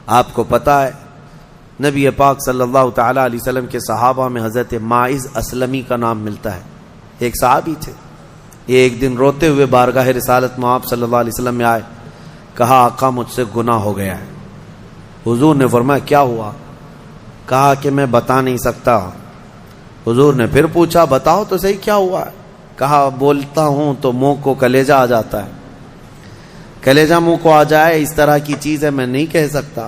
آپ کو پتہ ہے نبی پاک صلی اللہ تعالی علیہ وسلم کے صحابہ میں حضرت ماعز اسلمی کا نام ملتا ہے. ایک صحابی تھے. یہ ایک دن روتے ہوئے بارگاہ رسالت میں آپ صلی اللہ علیہ وسلم میں آئے. کہا آقا مجھ سے گناہ ہو گیا ہے. حضور نے فرمایا کیا ہوا؟ کہا کہ میں بتا نہیں سکتا. حضور نے پھر پوچھا بتاؤ تو صحیح کیا ہوا ہے؟ کہا بولتا ہوں تو منہ کو کلیجہ آ جاتا ہے. کلیجہ منہ کو آ جائے اس طرح کی چیز ہے میں نہیں کہہ سکتا.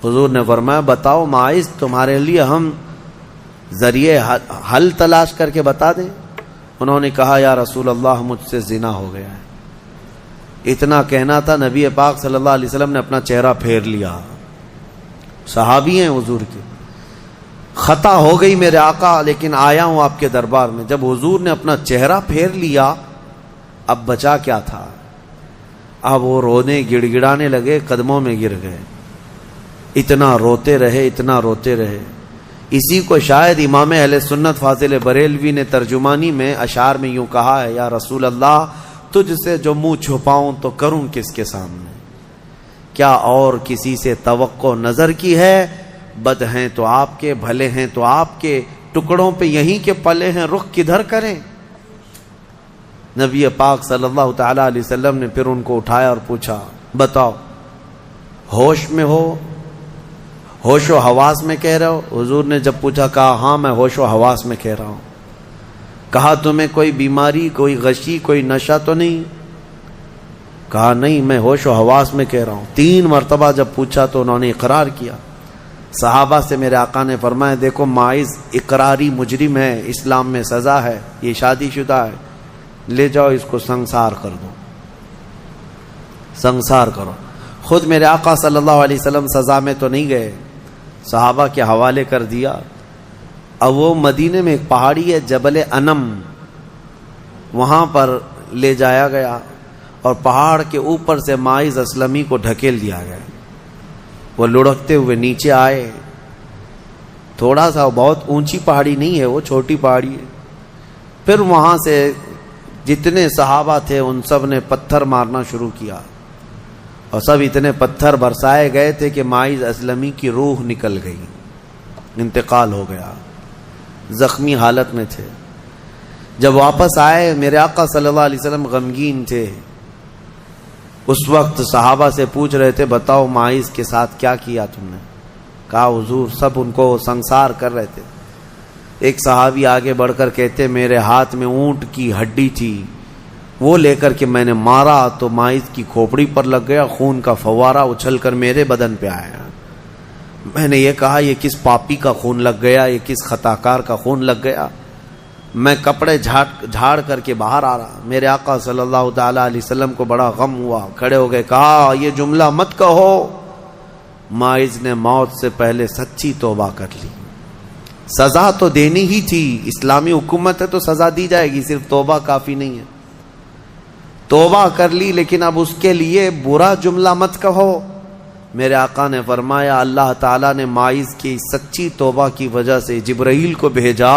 حضور نے فرمایا بتاؤ ماعز تمہارے لیے ہم ذریعے حل تلاش کر کے بتا دیں. انہوں نے کہا یا رسول اللہ مجھ سے زنا ہو گیا ہے. اتنا کہنا تھا نبی پاک صلی اللہ علیہ وسلم نے اپنا چہرہ پھیر لیا. صحابی ہیں حضور کے. خطا ہو گئی میرے آقا لیکن آیا ہوں آپ کے دربار میں. جب حضور نے اپنا چہرہ پھیر لیا اب بچا کیا تھا؟ اب وہ رونے گڑ گڑانے لگے, قدموں میں گر گئے. اتنا روتے رہے اتنا روتے رہے. اسی کو شاید امام اہل سنت فاضل بریلوی نے ترجمانی میں اشعار میں یوں کہا ہے یا رسول اللہ تجھ سے جو منہ چھپاؤں تو کروں کس کے سامنے. کیا اور کسی سے توقع نظر کی ہے؟ بد ہیں تو آپ کے, بھلے ہیں تو آپ کے, ٹکڑوں پہ یہیں کے پلے ہیں, رخ کدھر کریں؟ نبی پاک صلی اللہ تعالی علیہ وسلم نے پھر ان کو اٹھایا اور پوچھا بتاؤ ہوش میں ہو, ہوش و حواس میں کہہ رہے ہو؟ حضور نے جب پوچھا کہا ہاں میں ہوش و حواس میں کہہ رہا ہوں. کہا تمہیں کوئی بیماری, کوئی غشی, کوئی نشہ تو نہیں؟ کہا نہیں میں ہوش و حواس میں کہہ رہا ہوں. 3 مرتبہ جب پوچھا تو انہوں نے اقرار کیا. صحابہ سے میرے آقا نے فرمایا دیکھو ماعز اقراری مجرم ہے, اسلام میں سزا ہے, یہ شادی شدہ ہے, لے جاؤ اس کو سنسار کر دو, سنسار کرو. خود میرے آقا صلی اللہ علیہ وسلم سزا میں تو نہیں گئے, صحابہ کے حوالے کر دیا. اب وہ مدینے میں ایک پہاڑی ہے جبل انم, وہاں پر لے جایا گیا اور پہاڑ کے اوپر سے ماعز اسلمی کو ڈھکیل دیا گیا. وہ لڑکتے ہوئے نیچے آئے. تھوڑا سا, بہت اونچی پہاڑی نہیں ہے, وہ چھوٹی پہاڑی ہے. پھر وہاں سے جتنے صحابہ تھے ان سب نے پتھر مارنا شروع کیا اور سب اتنے پتھر برسائے گئے تھے کہ ماعز اسلمی کی روح نکل گئی, انتقال ہو گیا, زخمی حالت میں تھے. جب واپس آئے میرے آقا صلی اللہ علیہ وسلم غمگین تھے. اس وقت صحابہ سے پوچھ رہے تھے بتاؤ ماعز کے ساتھ کیا کیا تم نے؟ کہا حضور سب ان کو سنسار کر رہے تھے. ایک صحابی آگے بڑھ کر کہتے میرے ہاتھ میں اونٹ کی ہڈی تھی, وہ لے کر کے میں نے مارا تو ماعز کی کھوپڑی پر لگ گیا, خون کا فوارہ اچھل کر میرے بدن پہ آیا. میں نے یہ کہا یہ کس پاپی کا خون لگ گیا, یہ کس خطاکار کا خون لگ گیا. میں کپڑے جھاڑ کر کے باہر آ رہا. میرے آقا صلی اللہ تعالی علیہ وسلم کو بڑا غم ہوا, کھڑے ہو گئے, کہا یہ جملہ مت کہو, ماعز نے موت سے پہلے سچی توبہ کر لی. سزا تو دینی ہی تھی, اسلامی حکومت ہے تو سزا دی جائے گی, صرف توبہ کافی نہیں ہے. توبہ کر لی لیکن اب اس کے لیے برا جملہ مت کہو. میرے آقا نے فرمایا اللہ تعالیٰ نے ماعز کی سچی توبہ کی وجہ سے جبرائیل کو بھیجا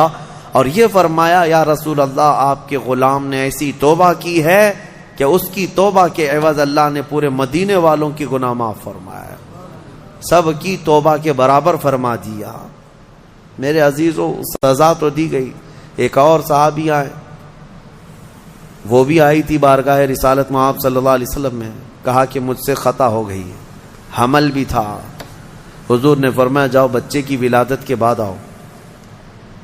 اور یہ فرمایا یا رسول اللہ آپ کے غلام نے ایسی توبہ کی ہے کہ اس کی توبہ کے عوض اللہ نے پورے مدینے والوں کی گناہ معاف فرمایا, سب کی توبہ کے برابر فرما دیا. میرے عزیزو سزا تو دی گئی. ایک اور صحابی آئے, وہ بھی آئی تھی بارگاہ رسالت میں آپ صلی اللہ علیہ وسلم میں, کہا کہ مجھ سے خطا ہو گئی ہے, حمل بھی تھا. حضور نے فرمایا جاؤ بچے کی ولادت کے بعد آؤ.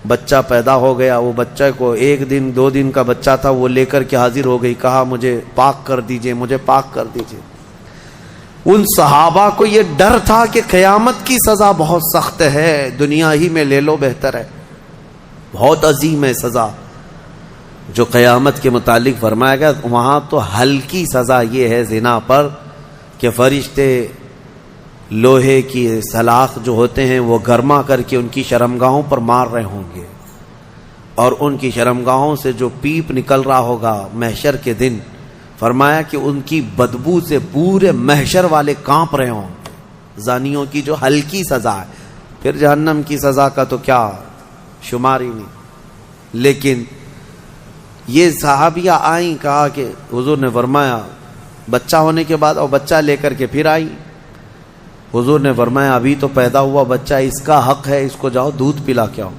بچہ پیدا ہو گیا, وہ بچہ کو 1 دن 2 دن کا بچہ تھا, وہ لے کر کے حاضر ہو گئی, کہا مجھے پاک کر دیجئے, مجھے پاک کر دیجئے. ان صحابہ کو یہ ڈر تھا کہ قیامت کی سزا بہت سخت ہے, دنیا ہی میں لے لو بہتر ہے, بہت عظیم ہے سزا. جو قیامت کے متعلق فرمایا گیا وہاں تو ہلکی سزا یہ ہے زنا پر کہ فرشتے لوہے کی سلاخ جو ہوتے ہیں وہ گرما کر کے ان کی شرمگاہوں پر مار رہے ہوں گے, اور ان کی شرمگاہوں سے جو پیپ نکل رہا ہوگا محشر کے دن, فرمایا کہ ان کی بدبو سے پورے محشر والے کانپ رہے ہوں گے. زانیوں کی جو ہلکی سزا ہے, پھر جہنم کی سزا کا تو کیا شمار ہی نہیں. لیکن یہ صحابیہ آئیں, کہا کہ حضور نے فرمایا بچہ ہونے کے بعد, اور بچہ لے کر کے پھر آئی. حضور نے فرمایا ابھی تو پیدا ہوا بچہ، اس کا حق ہے، اس کو جاؤ دودھ پلا کے آؤ۔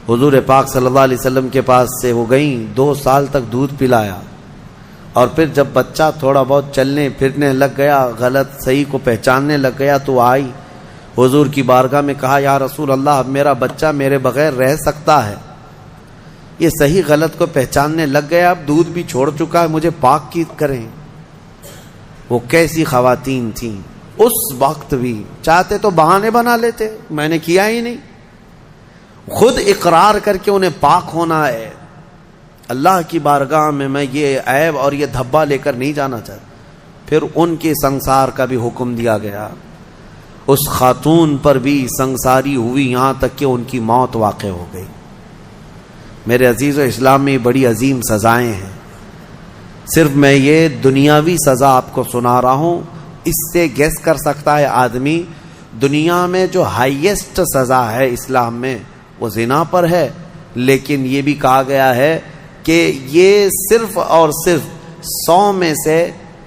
حضور پاک صلی اللہ علیہ وسلم کے پاس سے وہ گئیں، 2 سال تک دودھ پلایا، اور پھر جب بچہ تھوڑا بہت چلنے پھرنے لگ گیا، غلط صحیح کو پہچاننے لگ گیا، تو آئی حضور کی بارگاہ میں، کہا یا رسول اللہ اب میرا بچہ میرے بغیر رہ سکتا ہے، یہ صحیح غلط کو پہچاننے لگ گیا، اب دودھ بھی چھوڑ چکا ہے، مجھے پاک کی کریں۔ وہ کیسی خواتین تھیں اس وقت بھی، چاہتے تو بہانے بنا لیتے، میں نے کیا ہی نہیں، خود اقرار کر کے انہیں پاک ہونا ہے، اللہ کی بارگاہ میں یہ عیب اور یہ دھبا لے کر نہیں جانا چاہتا۔ پھر ان کے سنسار کا بھی حکم دیا گیا، اس خاتون پر بھی سنساری ہوئی، یہاں تک کہ ان کی موت واقع ہو گئی۔ میرے عزیز و اسلام میں بڑی عظیم سزائیں ہیں، صرف میں یہ دنیاوی سزا آپ کو سنا رہا ہوں، اس سے گیس کر سکتا ہے آدمی دنیا میں جو ہائیسٹ سزا ہے اسلام میں وہ زنا پر ہے، لیکن یہ بھی کہا گیا ہے کہ یہ صرف اور صرف 100 میں سے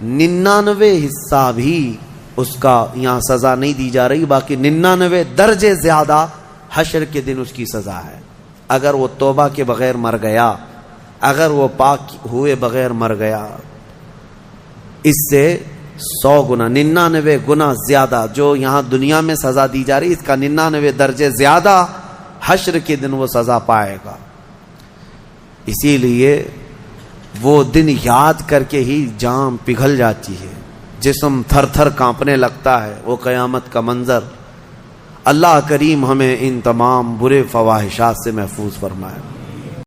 99 حصہ بھی اس کا یہاں سزا نہیں دی جا رہی، باقی 99 درجے زیادہ حشر کے دن اس کی سزا ہے۔ اگر وہ توبہ کے بغیر مر گیا، اگر وہ پاک ہوئے بغیر مر گیا، اس سے 100 گنا 99 گنا زیادہ جو یہاں دنیا میں سزا دی جا رہی، اس کا 99 درجے زیادہ حشر کے دن وہ سزا پائے گا۔ اسی لیے وہ دن یاد کر کے ہی جان پگھل جاتی ہے، جسم تھر تھر کانپنے لگتا ہے، وہ قیامت کا منظر۔ اللہ کریم ہمیں ان تمام برے فواحشات سے محفوظ فرمائے۔